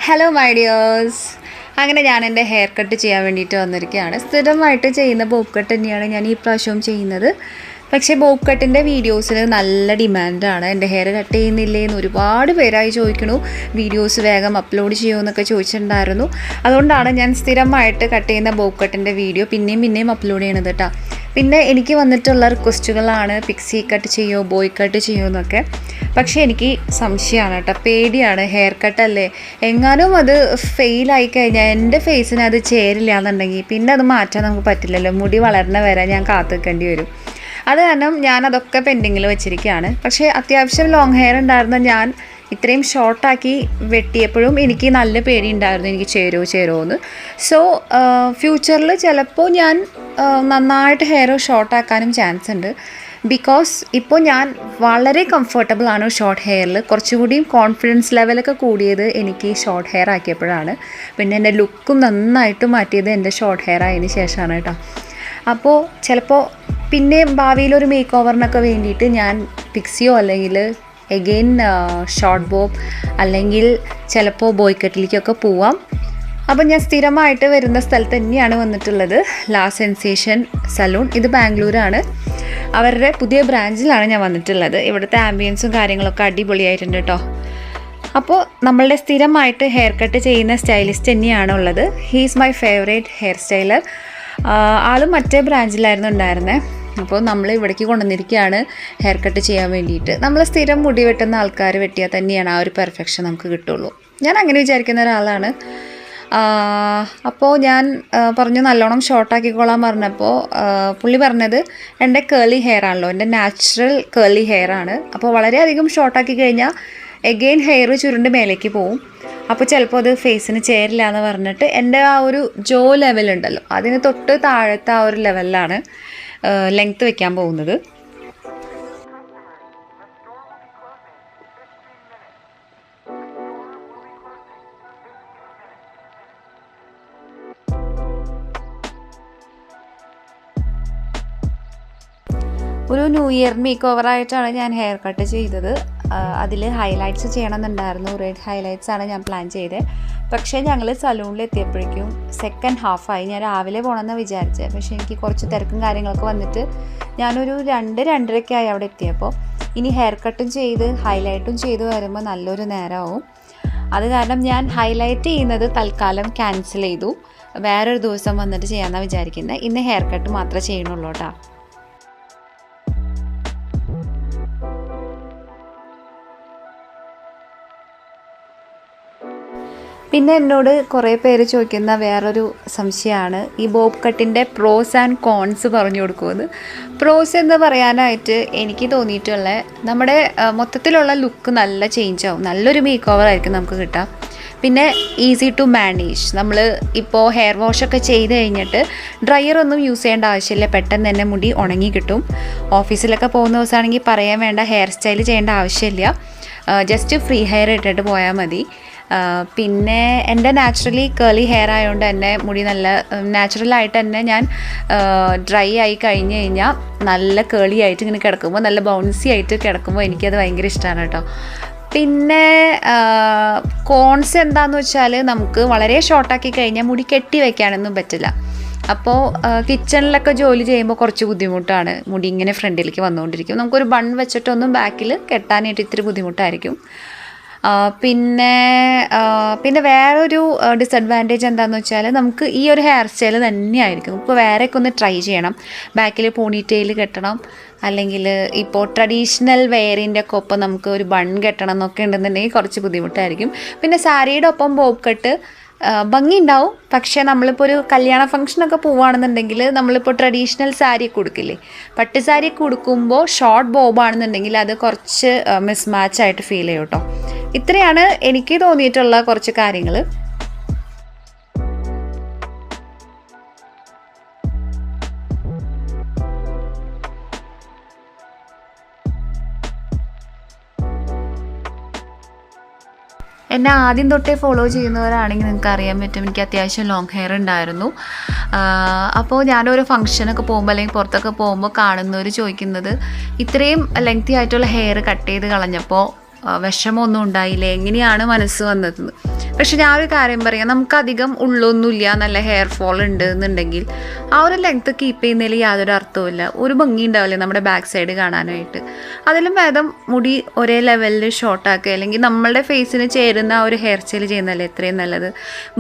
Hello my dears. അങ്ങനെ ഞാൻ എൻ്റെ ഹെയർ കട്ട് ചെയ്യാൻ വേണ്ടിയിട്ട് വന്നിരിക്കുകയാണ്. സ്ഥിരമായിട്ട് ചെയ്യുന്ന ബോബ് കട്ട് തന്നെയാണ് ഞാൻ ഈ പ്രാവശ്യവും ചെയ്യുന്നത്. പക്ഷേ ബോബ് കട്ടിൻ്റെ വീഡിയോസിന് നല്ല ഡിമാൻഡാണ്. എൻ്റെ ഹെയർ കട്ട് ചെയ്യുന്നില്ലേ എന്ന് ഒരുപാട് പേരായി ചോദിക്കണു. വീഡിയോസ് വേഗം അപ്ലോഡ് ചെയ്യുമെന്നൊക്കെ ചോദിച്ചിട്ടുണ്ടായിരുന്നു. അതുകൊണ്ടാണ് ഞാൻ സ്ഥിരമായിട്ട് കട്ട് ചെയ്യുന്ന ബോബ് കട്ടിൻ്റെ വീഡിയോ പിന്നെയും അപ്ലോഡ് ചെയ്യണത് കേട്ടോ. പിന്നെ എനിക്ക് വന്നിട്ടുള്ള റിക്വസ്റ്റുകളാണ് പിക്സി കട്ട് ചെയ്യുമോ ബോയ് കട്ട് ചെയ്യുമോ എന്നൊക്കെ. പക്ഷേ എനിക്ക് സംശയമാണ് കേട്ടോ, പേടിയാണ്. ഹെയർ കട്ടല്ലേ, എങ്ങാനും അത് ഫെയിലായി കഴിഞ്ഞാൽ എൻ്റെ ഫേസിന് അത് ചേരില്ല എന്നുണ്ടെങ്കിൽ പിന്നെ അത് മാറ്റാൻ നമുക്ക് പറ്റില്ലല്ലോ. മുടി വളരണ വരെ ഞാൻ കാത്തു നിൽക്കേണ്ടി വരും. അത് കാരണം ഞാനതൊക്കെ പെൻഡിങ്ങിൽ വെച്ചിരിക്കുകയാണ്. പക്ഷേ അത്യാവശ്യം ലോങ് ഹെയർ ഉണ്ടായിരുന്ന ഞാൻ ഇത്രയും ഷോർട്ടാക്കി വെട്ടിയപ്പോഴും എനിക്ക് നല്ല പേടിയുണ്ടായിരുന്നു എനിക്ക് ചേരുമോ എന്ന്. സോ ഫ്യൂച്ചറിൽ ചിലപ്പോൾ ഞാൻ നന്നായിട്ട് ഹെയർ ഷോർട്ടാക്കാനും ചാൻസ് ഉണ്ട്. ബിക്കോസ് ഇപ്പോൾ ഞാൻ വളരെ കംഫർട്ടബിളാണ് ഷോർട്ട് ഹെയറിൽ. കുറച്ചുകൂടിയും കോൺഫിഡൻസ് ലെവലൊക്കെ കൂടിയത് എനിക്ക് ഷോർട്ട് ഹെയർ ആക്കിയപ്പോഴാണ്. പിന്നെ എൻ്റെ ലുക്കും നന്നായിട്ട് മാറ്റിയത് എൻ്റെ ഷോർട്ട് ഹെയർ ആയതിന് ശേഷമാണ് കേട്ടോ. അപ്പോൾ ചിലപ്പോൾ പിന്നെ ഭാവിയിലൊരു മേക്ക് ഓവറിനൊക്കെ വേണ്ടിയിട്ട് ഞാൻ പിക്സിയോ അല്ലെങ്കിൽ എഗെയിൻ ഷോർട്ട് ബോബ് അല്ലെങ്കിൽ ചിലപ്പോൾ ബോയ് കട്ടിലേക്കൊക്കെ പോവാം. അപ്പം ഞാൻ സ്ഥിരമായിട്ട് വരുന്ന സ്ഥലത്ത് തന്നെയാണ് വന്നിട്ടുള്ളത്, ലാ സെൻസേഷൻ സലൂൺ. ഇത് ബാംഗ്ലൂരാണ്. അവരുടെ പുതിയ ബ്രാഞ്ചിലാണ് ഞാൻ വന്നിട്ടുള്ളത്. ഇവിടുത്തെ ആംബിയൻസും കാര്യങ്ങളൊക്കെ അടിപൊളിയായിട്ടുണ്ട് കേട്ടോ. അപ്പോൾ നമ്മളുടെ സ്ഥിരമായിട്ട് ഹെയർ കട്ട് ചെയ്യുന്ന സ്റ്റൈലിസ്റ്റ് തന്നെയാണ് ഉള്ളത്. He's my favourite hair styler. ആളും മറ്റേ ബ്രാഞ്ചിലായിരുന്നു ഉണ്ടായിരുന്നത്. അപ്പോൾ നമ്മൾ ഇവിടേക്ക് കൊണ്ടുവന്നിരിക്കുകയാണ് ഹെയർ കട്ട് ചെയ്യാൻ വേണ്ടിയിട്ട്. നമ്മൾ സ്ഥിരം മുടി വെട്ടുന്ന ആൾക്കാർ വെട്ടിയാൽ തന്നെയാണ് ആ ഒരു പെർഫെക്ഷൻ നമുക്ക് കിട്ടുള്ളൂ. ഞാൻ അങ്ങനെ വിചാരിക്കുന്ന ഒരാളാണ്. അപ്പോൾ ഞാൻ പറഞ്ഞു നല്ലോണം ഷോർട്ടാക്കിക്കോളാൻ പറഞ്ഞപ്പോൾ പുള്ളി പറഞ്ഞത് എൻ്റെ കേളി ഹെയർ ആണല്ലോ, എൻ്റെ നാച്ചുറൽ കേളി ഹെയർ ആണ്. അപ്പോൾ വളരെയധികം ഷോർട്ടാക്കി കഴിഞ്ഞാൽ എഗെയിൻ ഹെയർ ചുരുണ്ട് മേലേക്ക് പോവും. അപ്പോൾ ചിലപ്പോൾ അത് ഫേസിന് ചേരില്ല എന്ന് പറഞ്ഞിട്ട് എൻ്റെ ആ ഒരു ജോ ലെവലുണ്ടല്ലോ അതിന് തൊട്ട് താഴത്തെ ആ ഒരു ലെവലിലാണ് ലെങ്ത്ത് വെക്കാൻ പോകുന്നത്. ഒരു ന്യൂ ഇയർ മേക്ക് ഓവറായിട്ടാണ് ഞാൻ ഹെയർ കട്ട് ചെയ്തത്. അതിൽ ഹൈലൈറ്റ്സ് ചെയ്യണമെന്നുണ്ടായിരുന്നു. റെഡ് ഹൈലൈറ്റ്സ് ആണ് ഞാൻ പ്ലാൻ ചെയ്തത്. പക്ഷേ ഞങ്ങൾ സലൂണിൽ എത്തിയപ്പോഴേക്കും സെക്കൻഡ് ഹാഫായി. ഞാൻ രാവിലെ പോകണമെന്ന് വിചാരിച്ചത്, പക്ഷേ എനിക്ക് കുറച്ച് തിരക്കും കാര്യങ്ങളൊക്കെ വന്നിട്ട് ഞാനൊരു 2-2:30 ആയി അവിടെ എത്തിയപ്പോൾ. ഇനി ഹെയർ കട്ടും ചെയ്ത് ഹൈലൈറ്റും ചെയ്ത് വരുമ്പോൾ നല്ലൊരു നേരമാവും. അത് കാരണം ഞാൻ ഹൈലൈറ്റ് ചെയ്യുന്നത് തൽക്കാലം ക്യാൻസൽ ചെയ്തു. വേറൊരു ദിവസം വന്നിട്ട് ചെയ്യാമെന്നാണ് വിചാരിക്കുന്നത്. ഇന്ന് ഹെയർ കട്ട് മാത്രമേ ചെയ്യണുള്ളൂ കേട്ടോ. പിന്നെ എന്നോട് കുറേ പേര് ചോദിക്കുന്ന വേറൊരു സംശയമാണ് ഈ ബോബ് കട്ടിൻ്റെ പ്രോസ് ആൻഡ് കോൺസ് പറഞ്ഞു കൊടുക്കുമെന്ന്. പ്രോസ് എന്ന് പറയാനായിട്ട് എനിക്ക് തോന്നിയിട്ടുള്ള നമ്മുടെ മൊത്തത്തിലുള്ള ലുക്ക് നല്ല ചേഞ്ച് ആവും. നല്ലൊരു മേക്ക് ഓവർ ആയിരിക്കും നമുക്ക് കിട്ടുക. പിന്നെ ഈസി ടു മാനേജ്. നമ്മൾ ഇപ്പോൾ ഹെയർ വാഷൊക്കെ ചെയ്ത് കഴിഞ്ഞിട്ട് ഡ്രയറൊന്നും യൂസ് ചെയ്യേണ്ട ആവശ്യമില്ല. പെട്ടെന്ന് തന്നെ മുടി ഉണങ്ങി കിട്ടും. ഓഫീസിലൊക്കെ പോകുന്ന ദിവസമാണെങ്കിൽ പറയാൻ വേണ്ട, ഹെയർ സ്റ്റൈൽ ചെയ്യേണ്ട ആവശ്യമില്ല. ജസ്റ്റ് ഫ്രീ ഹെയർ ഇട്ടിട്ട് പോയാൽ മതി. പിന്നെ എൻ്റെ നാച്ചുറലി കേളി ഹെയർ ആയതുകൊണ്ട് തന്നെ മുടി നല്ല നാച്ചുറലായിട്ട് തന്നെ ഞാൻ ഡ്രൈ ആയി കഴിഞ്ഞ് കഴിഞ്ഞാൽ നല്ല കേളി ആയിട്ട് ഇങ്ങനെ കിടക്കുമ്പോൾ, നല്ല ബൗൺസി ആയിട്ട് കിടക്കുമ്പോൾ എനിക്കത് ഭയങ്കര ഇഷ്ടമാണ് കേട്ടോ. പിന്നെ കോൺസ് എന്താണെന്ന് വെച്ചാൽ നമുക്ക് വളരെ ഷോർട്ടാക്കി കഴിഞ്ഞാൽ മുടി കെട്ടി വയ്ക്കാനൊന്നും പറ്റില്ല. അപ്പോൾ കിച്ചണിലൊക്കെ ജോലി ചെയ്യുമ്പോൾ കുറച്ച് ബുദ്ധിമുട്ടാണ്. മുടി ഇങ്ങനെ ഫ്രണ്ടിലേക്ക് വന്നുകൊണ്ടിരിക്കും. നമുക്കൊരു ബൺ വെച്ചിട്ടൊന്നും ബാക്കിൽ കെട്ടാനായിട്ട് ഇത്തിരി ബുദ്ധിമുട്ടായിരിക്കും. പിന്നെ വേറൊരു ഡിസഡ്വാൻറ്റേജ് എന്താണെന്ന് വെച്ചാൽ നമുക്ക് ഈ ഒരു ഹെയർ സ്റ്റൈൽ തന്നെയായിരിക്കും. ഇപ്പോൾ വേറെയൊക്കെ ഒന്ന് ട്രൈ ചെയ്യണം. ബാക്കിൽ പോണി ടെയിൽ കെട്ടണം, അല്ലെങ്കിൽ ഇപ്പോൾ ട്രഡീഷണൽ വെയറിൻ്റെ ഒക്കെ ഒപ്പം നമുക്ക് ഒരു ബൺ കെട്ടണം എന്നൊക്കെ ഉണ്ടെന്നുണ്ടെങ്കിൽ കുറച്ച് ബുദ്ധിമുട്ടായിരിക്കും. പിന്നെ സാരിയുടെ ഒപ്പം ബോബ് കട്ട് ഭംഗി ഉണ്ടാവും. പക്ഷേ നമ്മളിപ്പോൾ ഒരു കല്യാണ ഫംഗ്ഷനൊക്കെ പോവുകയാണെന്നുണ്ടെങ്കിൽ നമ്മളിപ്പോൾ ട്രഡീഷണൽ സാരിയൊക്കെ കൊടുക്കില്ലേ, പട്ട് സാരിയൊക്കെ കൊടുക്കുമ്പോൾ ഷോർട്ട് ബോബാണെന്നുണ്ടെങ്കിൽ അത് കുറച്ച് മിസ്മാച്ചായിട്ട് ഫീൽ ചെയ്യും കേട്ടോ. ഇത്രയാണ് എനിക്ക് തോന്നിയിട്ടുള്ള കുറച്ച് കാര്യങ്ങൾ. എന്നെ ആദ്യം തൊട്ടേ ഫോളോ ചെയ്യുന്നവരാണെങ്കിൽ നിങ്ങൾക്ക് അറിയാൻ പറ്റും എനിക്ക് അത്യാവശ്യം ലോങ് ഹെയർ ഉണ്ടായിരുന്നു. അപ്പോൾ ഞാനൊരു ഫംഗ്ഷനൊക്കെ പോകുമ്പോൾ അല്ലെങ്കിൽ പുറത്തൊക്കെ പോകുമ്പോൾ കാണുന്നവർ ചോദിക്കുന്നത് ഇത്രയും ലെങ്തി ആയിട്ടുള്ള ഹെയർ കട്ട് ചെയ്ത് കളഞ്ഞപ്പോൾ വിഷമമൊന്നും ഉണ്ടായില്ല, എങ്ങനെയാണ് മനസ്സ് വന്നതെന്ന്. പക്ഷെ ഞാൻ ഒരു കാര്യം പറയാം, നമുക്കധികം ഉള്ളൊന്നുമില്ല, നല്ല ഹെയർ ഫോൾ ഉണ്ട് എന്നുണ്ടെങ്കിൽ ആ ഒരു ലെങ്ത്ത് കീപ്പ് ചെയ്യുന്നതിൽ യാതൊരു അർത്ഥവുമില്ല. ഒരു ഭംഗി ഉണ്ടാവില്ല നമ്മുടെ ബാക്ക് സൈഡ് കാണാനായിട്ട്. അതിലും ഭേദം മുടി ഒരേ ലെവലിൽ ഷോർട്ടാക്കുക, അല്ലെങ്കിൽ നമ്മളുടെ ഫേസിന് ചേരുന്ന ആ ഒരു ഹെയർ സ്റ്റൈൽ ചെയ്യുന്നതല്ലേ എത്രയും നല്ലത്.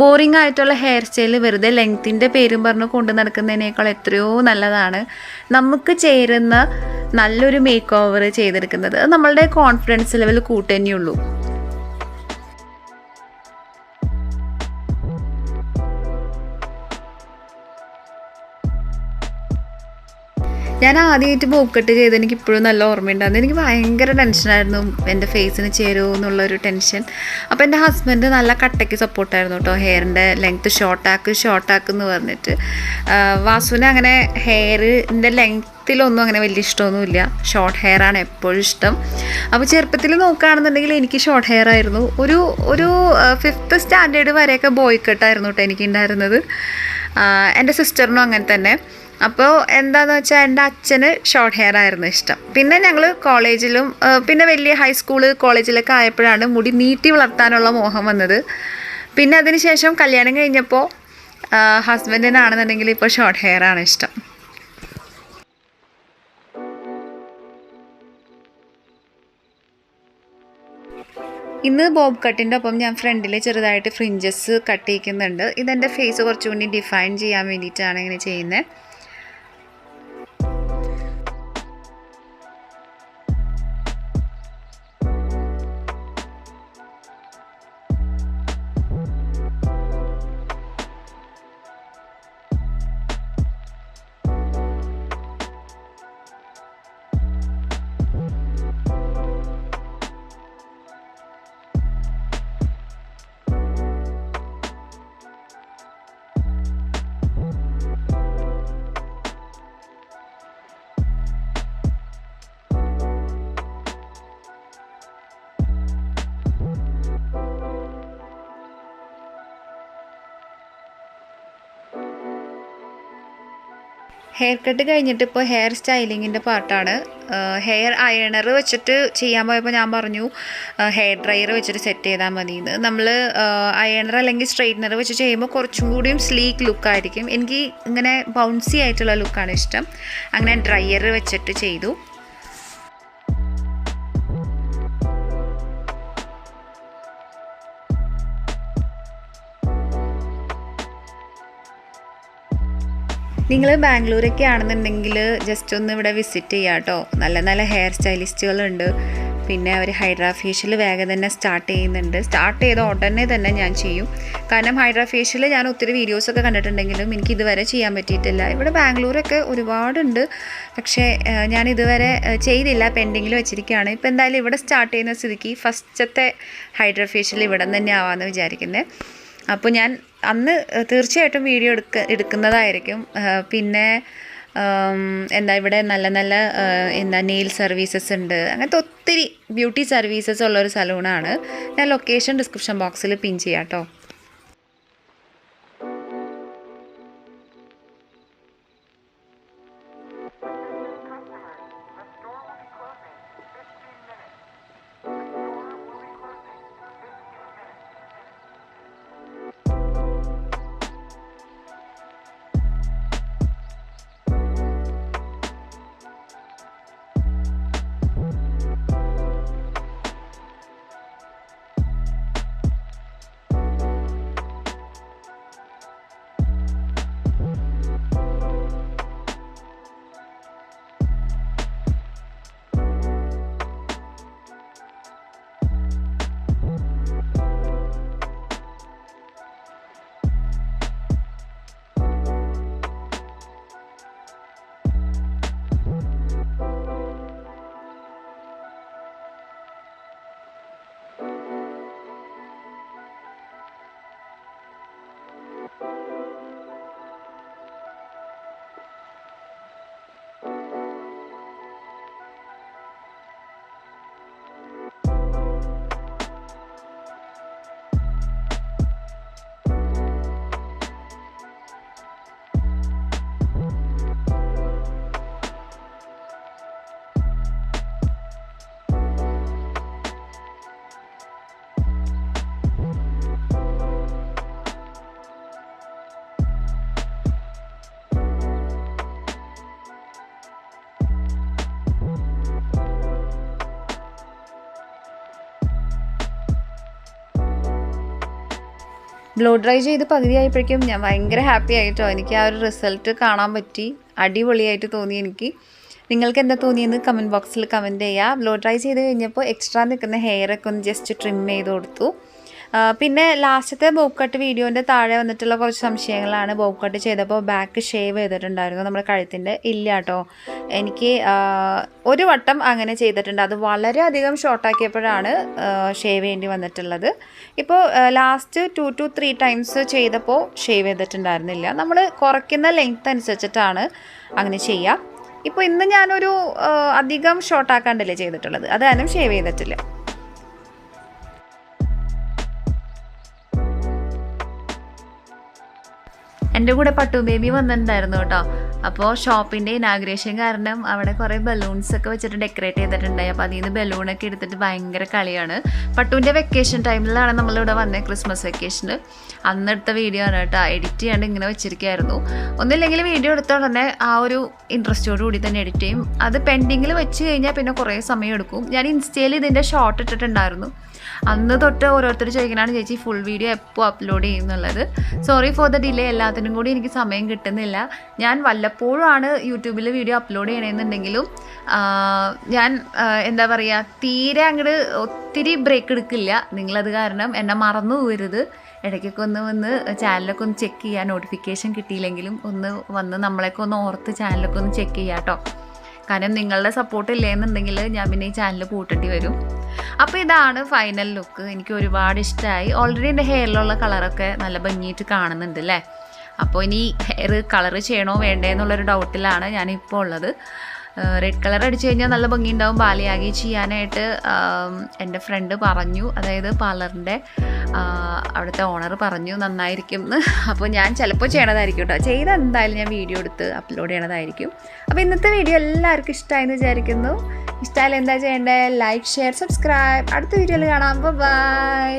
ബോറിംഗ് ആയിട്ടുള്ള ഹെയർ സ്റ്റൈൽ വെറുതെ ലെങ്ത്തിൻ്റെ പേരും പറഞ്ഞ് കൊണ്ടു നടക്കുന്നതിനേക്കാൾ എത്രയോ നല്ലതാണ് നമുക്ക് ചേരുന്ന നല്ലൊരു മേക്ക് ഓവർ ചെയ്തെടുക്കുന്നത്. അത് നമ്മളുടെ കോൺഫിഡൻസ് ലെവൽ കൂട്ടുതന്നെയുള്ളൂ. ഞാൻ ആദ്യമായിട്ട് ബോബ് കട്ട് ചെയ്ത് എനിക്ക് ഇപ്പോഴും നല്ല ഓർമ്മയുണ്ടായിരുന്നു. എനിക്ക് ഭയങ്കര ടെൻഷനായിരുന്നു എൻ്റെ ഫേസിന് ചേരുമോ എന്നുള്ളൊരു ടെൻഷൻ. അപ്പോൾ എൻ്റെ ഹസ്ബൻഡ് നല്ല കട്ടയ്ക്ക് സപ്പോർട്ടായിരുന്നു കേട്ടോ, ഹെയറിൻ്റെ ലെങ്ത്ത് ഷോർട്ടാക്കെന്ന് പറഞ്ഞിട്ട്. വാസുവിന് അങ്ങനെ ഹെയറിൻ്റെ ലെങ്ത്തിലൊന്നും അങ്ങനെ വലിയ ഇഷ്ടമൊന്നുമില്ല, ഷോർട്ട് ഹെയർ ആണ് എപ്പോഴും ഇഷ്ടം. അപ്പോൾ ചെറുപ്പത്തിൽ നോക്കുകയാണെന്നുണ്ടെങ്കിൽ എനിക്ക് ഷോർട്ട് ഹെയർ ആയിരുന്നു. ഒരു 5th സ്റ്റാൻഡേർഡ് വരെയൊക്കെ ബോയ് കട്ടായിരുന്നു കേട്ടോ എനിക്കുണ്ടായിരുന്നത്. എൻ്റെ സിസ്റ്ററിനും അങ്ങനെ തന്നെ. അപ്പോൾ എന്താണെന്ന് വെച്ചാൽ എൻ്റെ അച്ഛന് ഷോർട്ട് ഹെയർ ആയിരുന്നു ഇഷ്ടം. പിന്നെ ഞങ്ങൾ കോളേജിലും പിന്നെ വലിയ ഹൈസ്കൂള് കോളേജിലൊക്കെ ആയപ്പോഴാണ് മുടി നീട്ടി വളർത്താനുള്ള മോഹം വന്നത്. പിന്നെ അതിന് ശേഷം കല്യാണം കഴിഞ്ഞപ്പോൾ ഹസ്ബൻഡിനാണെന്നുണ്ടെങ്കിൽ ഇപ്പോൾ ഷോർട്ട് ഹെയർ ആണ് ഇഷ്ടം. ഇന്ന് ബോബ് കട്ടിൻ്റെ ഒപ്പം ഞാൻ ഫ്രണ്ടിൽ ചെറുതായിട്ട് ഫ്രിഞ്ചസ് കട്ട് ചെയ്യിക്കുന്നുണ്ട്. ഇതെൻ്റെ ഫേസ് കുറച്ചുകൂടി ഡിഫൈൻ ചെയ്യാൻ വേണ്ടിയിട്ടാണ് ഇങ്ങനെ ചെയ്യുന്നത്. ഹെയർ കട്ട് കഴിഞ്ഞിട്ട് ഇപ്പോൾ ഹെയർ സ്റ്റൈലിങ്ങിൻ്റെ പാർട്ടാണ്. ഹെയർ അയണർ വെച്ചിട്ട് ചെയ്യാൻ പോയപ്പോൾ ഞാൻ പറഞ്ഞു ഹെയർ ഡ്രയർ വെച്ചിട്ട് സെറ്റ് ചെയ്താൽ മതിയെന്ന്. നമ്മൾ അയണർ അല്ലെങ്കിൽ സ്ട്രെയിറ്റ്നർ വെച്ച് ചെയ്യുമ്പോൾ കുറച്ചും കൂടിയും സ്ലീക്ക് ലുക്കായിരിക്കും. എനിക്ക് ഇങ്ങനെ ബൗൺസി ആയിട്ടുള്ള ലുക്കാണ് ഇഷ്ടം. അങ്ങനെ ഡ്രയർ വെച്ചിട്ട് ചെയ്തു. നിങ്ങൾ ബാംഗ്ലൂരൊക്കെ ആണെന്നുണ്ടെങ്കിൽ ജസ്റ്റ് ഒന്ന് ഇവിടെ വിസിറ്റ് ചെയ്യുക കേട്ടോ. നല്ല നല്ല ഹെയർ സ്റ്റൈലിസ്റ്റുകളുണ്ട്. പിന്നെ അവർ ഹൈഡ്രാ ഫേഷ്യൽ വേഗം തന്നെ സ്റ്റാർട്ട് ചെയ്യുന്നുണ്ട്. സ്റ്റാർട്ട് ചെയ്ത ഉടനെ തന്നെ ഞാൻ ചെയ്യും. കാരണം ഹൈഡ്രാ ഫേഷ്യൽ ഞാൻ ഒത്തിരി വീഡിയോസൊക്കെ കണ്ടിട്ടുണ്ടെങ്കിലും എനിക്ക് ഇതുവരെ ചെയ്യാൻ പറ്റിയിട്ടില്ല. ഇവിടെ ബാംഗ്ലൂരൊക്കെ ഒരുപാടുണ്ട്, പക്ഷേ ഞാൻ ഇതുവരെ ചെയ്തില്ല, പെൻഡിങ്ങിൽ വെച്ചിരിക്കുകയാണ്. ഇപ്പോൾ എന്തായാലും ഇവിടെ സ്റ്റാർട്ട് ചെയ്യുന്ന സ്ഥിതിക്ക് ഫസ്റ്റത്തെ ഹൈഡ്രാ ഫേഷ്യൽ ഇവിടെ തന്നെ ആവാമെന്ന് വിചാരിക്കുന്നത്. അപ്പോൾ ഞാൻ അന്ന് തീർച്ചയായിട്ടും വീഡിയോ എടുക്കുന്നതായിരിക്കും. പിന്നെ ഇവിടെ നല്ല നല്ല നെയിൽ സർവീസസ് ഉണ്ട്. അങ്ങനത്തെ ഒത്തിരി ബ്യൂട്ടി സർവീസസ് ഉള്ളൊരു സലൂണാണ്. ഞാൻ ലൊക്കേഷൻ ഡിസ്ക്രിപ്ഷൻ ബോക്സിൽ പിൻ ചെയ്യാം കേട്ടോ. ബ്ലോ ഡ്രൈ ചെയ്ത് പകുതിയായപ്പോഴേക്കും ഞാൻ ഭയങ്കര ഹാപ്പി ആയിട്ടോ. എനിക്ക് ആ ഒരു റിസൾട്ട് കാണാൻ പറ്റി, അടിപൊളിയായിട്ട് തോന്നി എനിക്ക്. നിങ്ങൾക്ക് എന്താ തോന്നിയെന്ന് കമൻറ്റ് ബോക്സിൽ കമൻറ്റ് ചെയ്യുക. ബ്ലോ ഡ്രൈ ചെയ്ത് കഴിഞ്ഞപ്പോൾ എക്സ്ട്രാ നിൽക്കുന്ന ഹെയറൊക്കെ ഒന്ന് ജസ്റ്റ് ട്രിം ചെയ്ത് കൊടുത്തു. പിന്നെ ലാസ്റ്റത്തെ ബോബ് കട്ട് വീഡിയോൻ്റെ താഴെ വന്നിട്ടുള്ള കുറച്ച് സംശയങ്ങളാണ്. ബോബ് കട്ട് ചെയ്തപ്പോൾ ബാക്ക് ഷേവ് ചെയ്തിട്ടുണ്ടായിരുന്നു നമ്മുടെ കഴുത്തിൻ്റെ. ഇല്ല കേട്ടോ, എനിക്ക് ഒരു വട്ടം അങ്ങനെ ചെയ്തിട്ടുണ്ട്. അത് വളരെയധികം ഷോർട്ടാക്കിയപ്പോഴാണ് ഷേവ് ചെയ്യേണ്ടി വന്നിട്ടുള്ളത്. ഇപ്പോൾ ലാസ്റ്റ് 2 to 3 ടൈംസ് ചെയ്തപ്പോൾ ഷേവ് ചെയ്തിട്ടുണ്ടായിരുന്നില്ല. നമ്മൾ കുറയ്ക്കുന്ന ലെങ്ത് അനുസരിച്ചിട്ടാണ് അങ്ങനെ ചെയ്യുക. ഇപ്പോൾ ഇന്ന് ഞാനൊരു അധികം ഷോർട്ടാക്കാണ്ടല്ലേ ചെയ്തിട്ടുള്ളത്, അത് കാരണം ഷേവ് ചെയ്തിട്ടില്ല. എൻ്റെ കൂടെ പട്ടു ബേബി വന്നിട്ടുണ്ടായിരുന്നു കേട്ടോ. അപ്പോൾ ഷോപ്പിൻ്റെ ഇനാഗ്രേഷൻ കാരണം അവിടെ കുറേ ബലൂൺസൊക്കെ വെച്ചിട്ട് ഡെക്കറേറ്റ് ചെയ്തിട്ടുണ്ടായി. അപ്പോൾ അതിൽ നിന്ന് ബലൂണൊക്കെ എടുത്തിട്ട് ഭയങ്കര കളിയാണ്. പട്ടുവിൻ്റെ വെക്കേഷൻ ടൈമിലാണ് നമ്മളിവിടെ വന്നത്, ക്രിസ്മസ് വെക്കേഷന്. അന്നെടുത്ത വീഡിയോ ആണ് കേട്ടോ. എഡിറ്റ് ചെയ്യാണ്ട് ഇങ്ങനെ വെച്ചിരിക്കുകയായിരുന്നു. ഒന്നില്ലെങ്കിൽ വീഡിയോ എടുത്ത ഉടനെ ആ ഒരു ഇൻട്രസ്റ്റോടു കൂടി തന്നെ എഡിറ്റ് ചെയ്യും. അത് പെൻഡിങ്ങിൽ വെച്ച് കഴിഞ്ഞാൽ പിന്നെ കുറേ സമയം എടുക്കും. ഞാൻ ഇൻസ്റ്റയിൽ ഇതിൻ്റെ ഷോർട്ട് ഇട്ടിട്ടുണ്ടായിരുന്നു. അന്ന് തൊട്ട് ഓരോരുത്തർ ചോദിക്കണതാണ്, ചേച്ചി ഫുൾ വീഡിയോ എപ്പോൾ അപ്ലോഡ് ചെയ്യുന്നുള്ളത്. സോറി ഫോർ ദ ഡിലേ, എല്ലാത്തിനും കൂടി എനിക്ക് സമയം കിട്ടുന്നില്ല. ഞാൻ വല്ലപ്പോഴുമാണ് യൂട്യൂബിൽ വീഡിയോ അപ്ലോഡ് ചെയ്യണമെന്നുണ്ടെങ്കിലും ഞാൻ എന്താ പറയുക, തീരെ അങ്ങോട്ട് ഒത്തിരി ബ്രേക്ക് എടുക്കില്ല. നിങ്ങളത് കാരണം എന്നെ മറന്നു പോകരുത്. ഇടയ്ക്കൊക്കെ ഒന്ന് വന്ന് ചാനലൊക്കെ ഒന്ന് ചെക്ക് ചെയ്യുക. നോട്ടിഫിക്കേഷൻ കിട്ടിയില്ലെങ്കിലും ഒന്ന് വന്ന് നമ്മളെയൊക്കെ ഒന്ന് ഓർത്ത് ചാനലൊക്കെ ഒന്ന് ചെക്ക് ചെയ്യുക കേട്ടോ. കാരണം നിങ്ങളുടെ സപ്പോർട്ട് ഇല്ലെന്നുണ്ടെങ്കിൽ ഞാൻ പിന്നെ ഈ ചാനൽ പൂട്ടേണ്ടി വരും. അപ്പോൾ ഇതാണ് ഫൈനൽ ലുക്ക്. എനിക്ക് ഒരുപാട് ഇഷ്ടമായി. ഓൾറെഡി എൻ്റെ ഹെയറിലുള്ള കളറൊക്കെ നല്ല ഭംഗിയായിട്ട് കാണുന്നുണ്ട് അല്ലേ. അപ്പോൾ ഇനി ഹെയർ കളർ ചെയ്യണോ വേണ്ടേ എന്നുള്ളൊരു ഡൗട്ടിലാണ് ഞാനിപ്പോൾ ഉള്ളത്. റെഡ് കളർ അടിച്ചു കഴിഞ്ഞാൽ നല്ല ഭംഗിയുണ്ടാവും. ബാലിയാഗി ചെയ്യാനായിട്ട് എൻ്റെ ഫ്രണ്ട് പറഞ്ഞു, അതായത് പാർലറിൻ്റെ അവിടുത്തെ ഓണർ പറഞ്ഞു നന്നായിരിക്കും എന്ന്. അപ്പോൾ ഞാൻ ചിലപ്പോൾ ചെയ്യണതായിരിക്കും കേട്ടോ. ചെയ്ത് എന്തായാലും ഞാൻ വീഡിയോ എടുത്ത് അപ്ലോഡ് ചെയ്യണതായിരിക്കും. അപ്പോൾ ഇന്നത്തെ വീഡിയോ എല്ലാവർക്കും ഇഷ്ടമായെന്ന് വിചാരിക്കുന്നു. ഇഷ്ടമായാലും എന്താ ചെയ്യേണ്ടത്? Like, share, subscribe. അടുത്ത വീഡിയോയിൽ കാണാം. ബൈ.